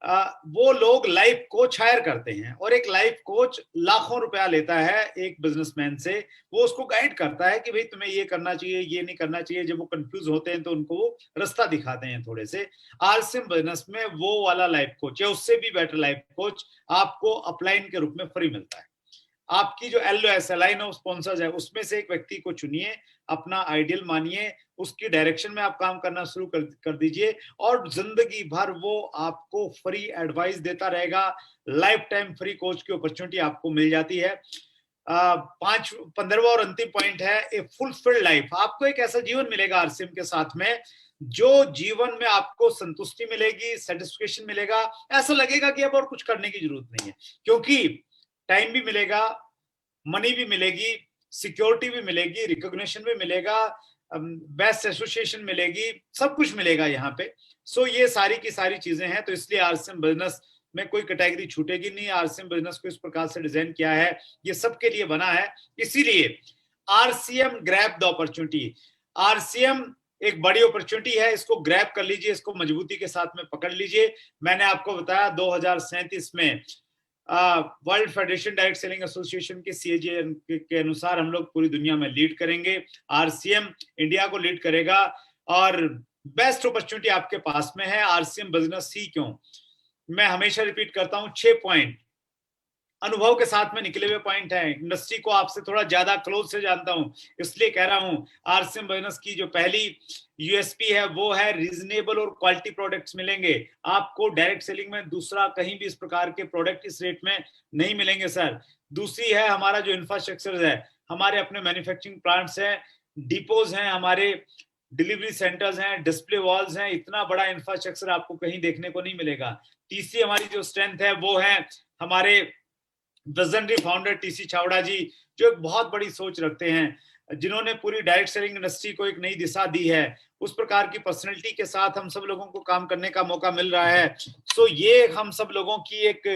वो लोग लाइफ कोच हायर करते हैं और एक लाइफ कोच लाखों रुपया लेता है एक बिजनेसमैन से। वो उसको गाइड करता है कि भाई तुम्हें ये करना चाहिए, ये नहीं करना चाहिए। जब वो कंफ्यूज होते हैं तो उनको वो रास्ता दिखाते हैं थोड़े से। आरसीएम बिजनेस में वो वाला लाइफ कोच या उससे भी बेटर लाइफ कोच आपको अपलाइन के रूप में फ्री मिलता है। आपकी जो एलओएस, लाइन ऑफ स्पॉन्सर्स है, उसमें से एक व्यक्ति को चुनिए, अपना आइडियल मानिए, उसकी डायरेक्शन में आप काम करना शुरू कर दीजिए और जिंदगी भर वो आपको फ्री एडवाइस देता रहेगा। लाइफ टाइम फ्री कोच की अपॉर्चुनिटी आपको मिल जाती है। 15वां और अंतिम पॉइंट है ए फुलफिल्ड लाइफ। आपको एक ऐसा जीवन मिलेगा आरसीएम के साथ में, जो जीवन में आपको संतुष्टि मिलेगी, सेटिस्फेक्शन मिलेगा, ऐसा लगेगा कि अब और कुछ करने की जरूरत नहीं है, क्योंकि टाइम भी मिलेगा, मनी भी मिलेगी, सिक्योरिटी भी मिलेगी, रिकॉग्निशन भी मिलेगा, बेस्ट एसोसिएशन मिलेगी, सब कुछ मिलेगा यहाँ पे। सो ये सारी की सारी चीजें हैं। तो इसलिए आरसीएम बिजनेस में कोई कैटेगरी छूटेगी नहीं। आरसीएम बिजनेस को इस प्रकार से डिजाइन किया है, ये सबके लिए बना है। इसीलिए RCM grab the opportunity. RCM एक बड़ी अपॉर्चुनिटी है, इसको ग्रैब कर लीजिए, इसको मजबूती के साथ में पकड़ लीजिए। मैंने आपको बताया 2037 में world federation direct selling association के सीएजे के अनुसार हम लोग पूरी दुनिया में लीड करेंगे। आरसीएम इंडिया को लीड करेगा और बेस्ट अपॉर्चुनिटी आपके पास में है। आरसीएम बिजनेस ही क्यों, मैं हमेशा रिपीट करता हूं, 6 पॉइंट अनुभव के साथ में निकले हुए पॉइंट हैं। इंडस्ट्री को आपसे थोड़ा ज्यादा क्लोज से जानता हूं, इसलिए कह रहा हूं। आरसीएम बिजनेस की जो पहली यूएसपी है वो है रीजनेबल और क्वालिटी प्रोडक्ट्स मिलेंगे आपको डायरेक्ट सेलिंग में। दूसरा कहीं भी इस प्रकार के प्रोडक्ट इस रेट में नहीं मिलेंगे सर। दूसरी है हमारा जो इंफ्रास्ट्रक्चर है, हमारे अपने मैन्युफैक्चरिंग प्लांट्स हैं, डिपोज हैं, हमारे डिलीवरी सेंटर्स हैं, डिस्प्ले वॉल्स हैं। इतना बड़ा इंफ्रास्ट्रक्चर आपको कहीं देखने को नहीं मिलेगा। तीसरी हमारी जो स्ट्रेंथ है वो है हमारे विजनरी फाउंडर टीसी छावड़ा जी, जो एक बहुत बड़ी सोच रखते हैं, जिन्होंने पूरी डायरेक्ट सेलिंग इंडस्ट्री को एक नई दिशा दी है। उस प्रकार की पर्सनैलिटी के साथ हम सब लोगों को काम करने का मौका मिल रहा है। सो ये हम सब लोगों की एक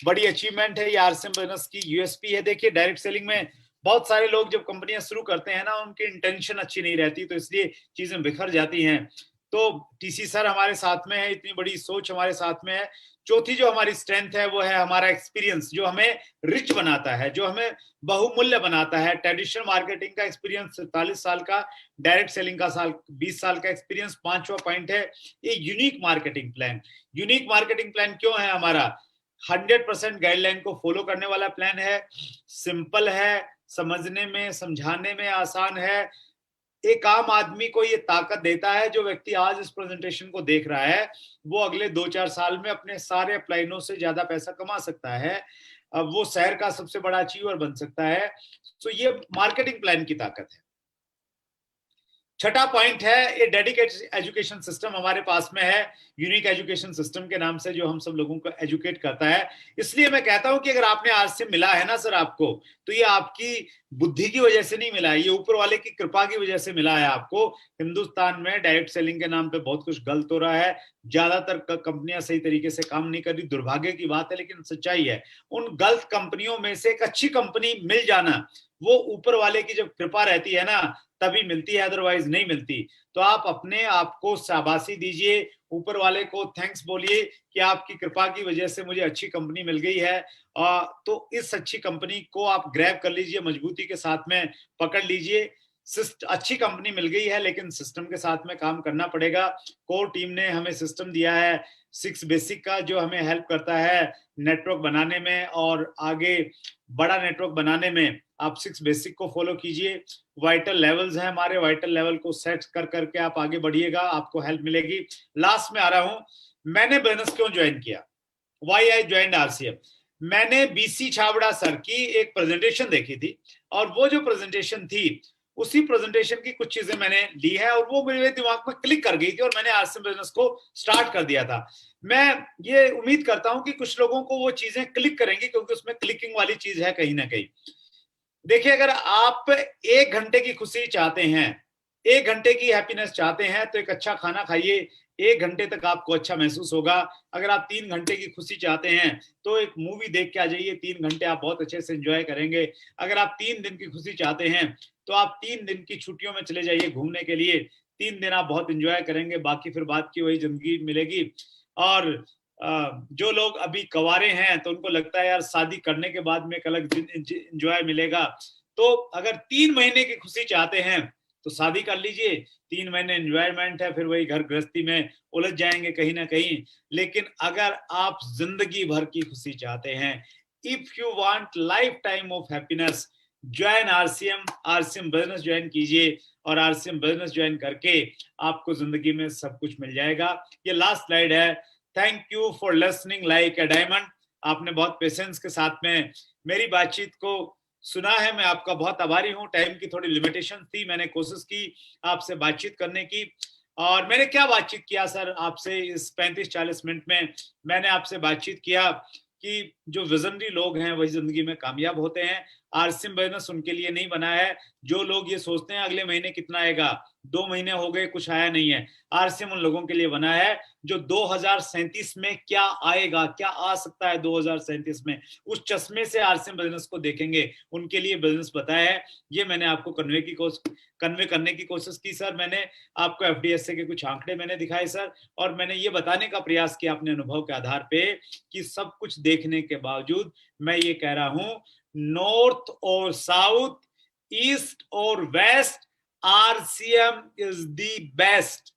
बड़ी अचीवमेंट है, ये आरसीएम बिजनेस की यूएसपी है। देखिए डायरेक्ट सेलिंग में बहुत सारे लोग जब कंपनियां शुरू करते हैं ना, उनकी इंटेंशन अच्छी नहीं रहती, तो इसलिए चीजें बिखर जाती हैं। तो टीसी सर हमारे साथ में है, इतनी बड़ी सोच हमारे साथ में है। चौथी जो हमारी स्ट्रेंथ है वो है हमारा एक्सपीरियंस, जो हमें रिच बनाता है, जो हमें बहुमूल्य बनाता है। ट्रेडिशनल मार्केटिंग का एक्सपीरियंस 47 साल का, डायरेक्ट सेलिंग का 20 साल का एक्सपीरियंस। 5वां पॉइंट है ये unique marketing plan. Unique marketing plan क्यों है हमारा? 100% गाइडलाइन को फॉलो करने वाला प्लान है, सिंपल है, समझने में समझाने में आसान है। एक आम आदमी को ये ताकत देता है, जो व्यक्ति आज इस प्रेजेंटेशन को देख रहा है वो अगले 2-4 साल में अपने सारे अपलाइनों से ज्यादा पैसा कमा सकता है। अब वो शहर का सबसे बड़ा अचीवर बन सकता है। तो ये मार्केटिंग प्लान की ताकत है। छठा पॉइंट है ये डेडिकेटेड एजुकेशन सिस्टम हमारे पास में है, यूनिक एजुकेशन सिस्टम के नाम से, जो हम सब लोगों को एजुकेट करता है। इसलिए मैं कहता हूं कि अगर आपने आज से मिला है ना सर आपको, तो ये आपकी बुद्धि की वजह से नहीं मिला है, ये ऊपर वाले की कृपा की वजह से मिला है आपको। हिंदुस्तान में डायरेक्ट सेलिंग के नाम पे बहुत कुछ गलत हो रहा है, ज्यादातर कंपनियां सही तरीके से काम नहीं कर रही, दुर्भाग्य की बात है लेकिन सच्चाई है। उन गलत कंपनियों में से एक अच्छी कंपनी मिल जाना, वो ऊपर वाले की जब कृपा रहती है ना तभी मिलती है, अदरवाइज नहीं मिलती। तो तो आप अपने आप को शाबाशी दीजिए, ऊपर वाले को थैंक्स बोलिए कि आपकी कृपा की वजह से मुझे अच्छी कंपनी मिल गई है। तो इस अच्छी कंपनी को आप ग्रैब कर लीजिए, मजबूती के साथ में पकड़ लीजिए। अच्छी कंपनी मिल गई है, लेकिन सिस्टम के साथ में काम करना पड़ेगा। कोर टीम ने हमें सिस्टम दिया है 6 बेसिक का, जो हमें हेल्प करता है नेटवर्क बनाने में और आगे बड़ा नेटवर्क बनाने में। आप 6 बेसिक को फॉलो कीजिए। वाइटल लेवल्स हैं हमारे, वाइटल लेवल को सेट कर करके आप आगे बढ़िएगा, आपको हेल्प मिलेगी। लास्ट में आ रहा हूं, मैंने बिजनेस क्यों ज्वाइन किया, वाई आई ज्वाइन आरसीएम। मैंने बीसी छाबड़ा सर की एक प्रेजेंटेशन देखी थी, और वो जो प्रेजेंटेशन थी, उसी प्रेजेंटेशन की कुछ चीजें मैंने ली है और वो मेरे दिमाग में क्लिक कर गई थी और मैंने आरसीएम बिजनेस को स्टार्ट कर दिया था। मैं ये उम्मीद करता हूं कि कुछ लोगों को वो चीजें क्लिक करेंगी, क्योंकि उसमें क्लिकिंग वाली चीज है कहीं ना कहीं। देखिए, अगर आप 1 घंटे की खुशी चाहते हैं, 1 घंटे की हैप्पीनेस चाहते हैं, तो एक अच्छा खाना खाइए, 1 घंटे तक आपको अच्छा महसूस होगा। अगर आप 3 घंटे की खुशी चाहते हैं, तो एक मूवी देख के आ जाइए, 3 घंटे आप बहुत अच्छे से एंजॉय करेंगे। अगर आप 3 दिन की खुशी चाहते हैं, तो आप 3 दिन की छुट्टियों में चले जाइए घूमने के लिए, 3 दिन आप बहुत एंजॉय करेंगे, बाकी फिर बाद की वही जिंदगी मिलेगी। और जो लोग अभी कवारे हैं, तो उनको लगता है यार शादी करने के बाद में एक अलग एंजॉय मिलेगा। तो अगर 3 महीने की खुशी चाहते हैं, तो शादी कर लीजिए, 3 महीने एंजॉयमेंट है, फिर वही घर गृहस्थी में उलझ जाएंगे कहीं ना कहीं। लेकिन अगर आप जिंदगी भर की खुशी चाहते हैं, if you want life time of happiness, join RCM. RCM business join कीजिए, और आरसीएम बिजनेस ज्वाइन करके आपको जिंदगी में सब कुछ मिल जाएगा। ये लास्ट स्लाइड है। Thank you for listening like a diamond. आपने बहुत पेशेंस के साथ में मेरी बातचीत को सुना है, मैं आपका बहुत आभारी हूं। टाइम की थोड़ी लिमिटेशन थी, मैंने कोशिश की आपसे बातचीत करने की। और मैंने क्या बातचीत किया सर आपसे इस 35-40 मिनट में? मैंने आपसे बातचीत किया कि जो विजनरी लोग हैं वही जिंदगी में कामयाब होते हैं। आरसीएम बिजनेस उनके लिए नहीं बना है जो लोग ये सोचते हैं अगले महीने कितना आएगा, 2 महीने हो गए कुछ आया नहीं है। आरसीएम उन लोगों के लिए बना है जो 2037 में क्या आएगा, क्या आ सकता है 2037 में, उस चश्मे से आरसीएम बिजनेस को देखेंगे, उनके लिए बिजनेस बताया है। ये मैंने आपको कन्वे करने की कोशिश की सर। मैंने आपको एफडीएसए के कुछ आंकड़े मैंने दिखाए सर, और मैंने ये बताने का प्रयास किया अपने अनुभव के आधार पे कि सब कुछ देखने के बावजूद मैं ये कह रहा हूं, नॉर्थ और साउथ, ईस्ट और west, RCM is the best.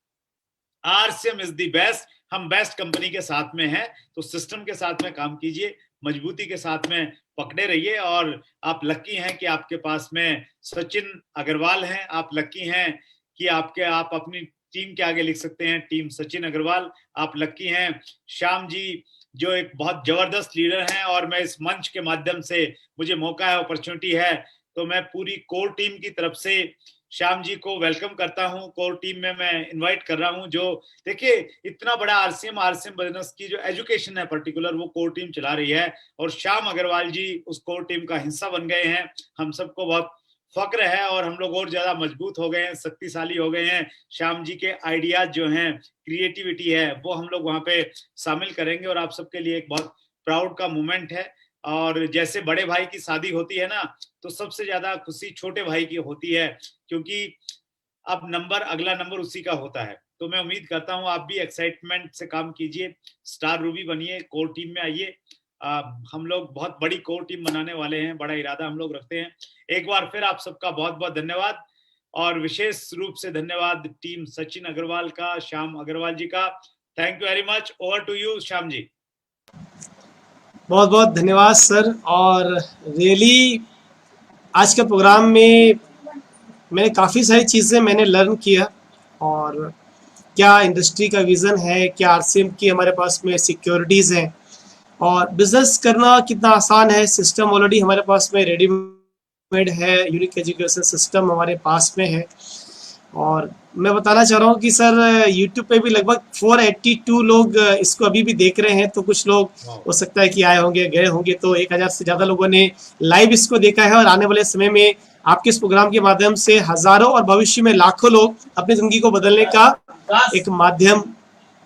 RCM is the best. हम बेस्ट कंपनी के साथ में हैं, तो सिस्टम के साथ में काम कीजिए, मजबूती के साथ में पकड़े रहिए। और आप लकी हैं कि आपके पास में सचिन अग्रवाल हैं, आप लकी हैं कि आप अपनी टीम के आगे लिख सकते हैं टीम सचिन अग्रवाल। आप लकी हैं श्याम जी, जो एक बहुत जबरदस्त लीडर हैं, और मैं इस मंच के माध्यम से मुझे मौका है, अपॉर्चुनिटी है, तो मैं पूरी कोर टीम की तरफ से श्याम जी को वेलकम करता हूं। कोर टीम में मैं इनवाइट कर रहा हूं। जो देखिए, इतना बड़ा आरसीएम बिजनेस की जो एजुकेशन है पर्टिकुलर, वो कोर टीम चला रही है, और श्याम अग्रवाल जी उस कोर टीम का हिस्सा बन गए हैं। हम सबको बहुत फक्र है, और हम लोग और ज्यादा मजबूत हो गए हैं, शक्तिशाली हो गए हैं। श्याम जी के आइडियाज जो हैं, क्रिएटिविटी है, वो हम लोग वहां पे शामिल करेंगे, और आप सबके लिए एक बहुत प्राउड का मोमेंट है। और जैसे बड़े भाई की शादी होती है ना, तो सबसे ज्यादा खुशी छोटे भाई की होती है, क्योंकि अब अगला नंबर उसी का होता है। तो मैं उम्मीद करता हूं आप भी एक्साइटमेंट से काम कीजिए, स्टार रूबी बनिए, कोर टीम में आइए। हम लोग बहुत बड़ी कोर टीम बनाने वाले हैं, बड़ा इरादा हम लोग रखते हैं। एक बार फिर आप सबका बहुत बहुत धन्यवाद, और विशेष रूप से धन्यवाद टीम सचिन अग्रवाल का, श्याम अग्रवाल जी का। Thank you very much. Over to you Shyam ji. बहुत बहुत धन्यवाद सर। और रियली आज के प्रोग्राम में मैंने काफ़ी सारी चीज़ें मैंने लर्न किया, और क्या इंडस्ट्री का विज़न है, क्या आरसीएम की हमारे पास में सिक्योरिटीज़ हैं, और बिजनेस करना कितना आसान है। सिस्टम ऑलरेडी हमारे पास में रेडीमेड है, यूनिक एजुकेशन सिस्टम हमारे पास में है। और मैं बताना चाह रहा हूँ कि सर YouTube पे भी लगभग 482 लोग इसको अभी भी देख रहे हैं। तो कुछ लोग हो सकता है कि आए होंगे, गए होंगे, तो 1000 से ज़्यादा लोगों ने लाइव इसको देखा है। और आने वाले समय में आपके इस प्रोग्राम के माध्यम से हजारों और भविष्य में लाखों लोग अपनी जिंदगी को बदलने का एक माध्यम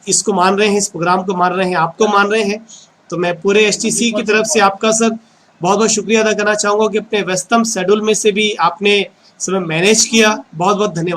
इसको मान रहे हैं, इस प्रोग्राम को मान रहे हैं, आपको मान रहे हैं। तो मैं पूरे एचटीसी की तरफ से आपका सर बहुत बहुत शुक्रिया अदा करना चाहूँगा कि अपने व्यस्तम शेड्यूल में से भी आपने समय मैनेज किया। बहुत बहुत धन्यवाद।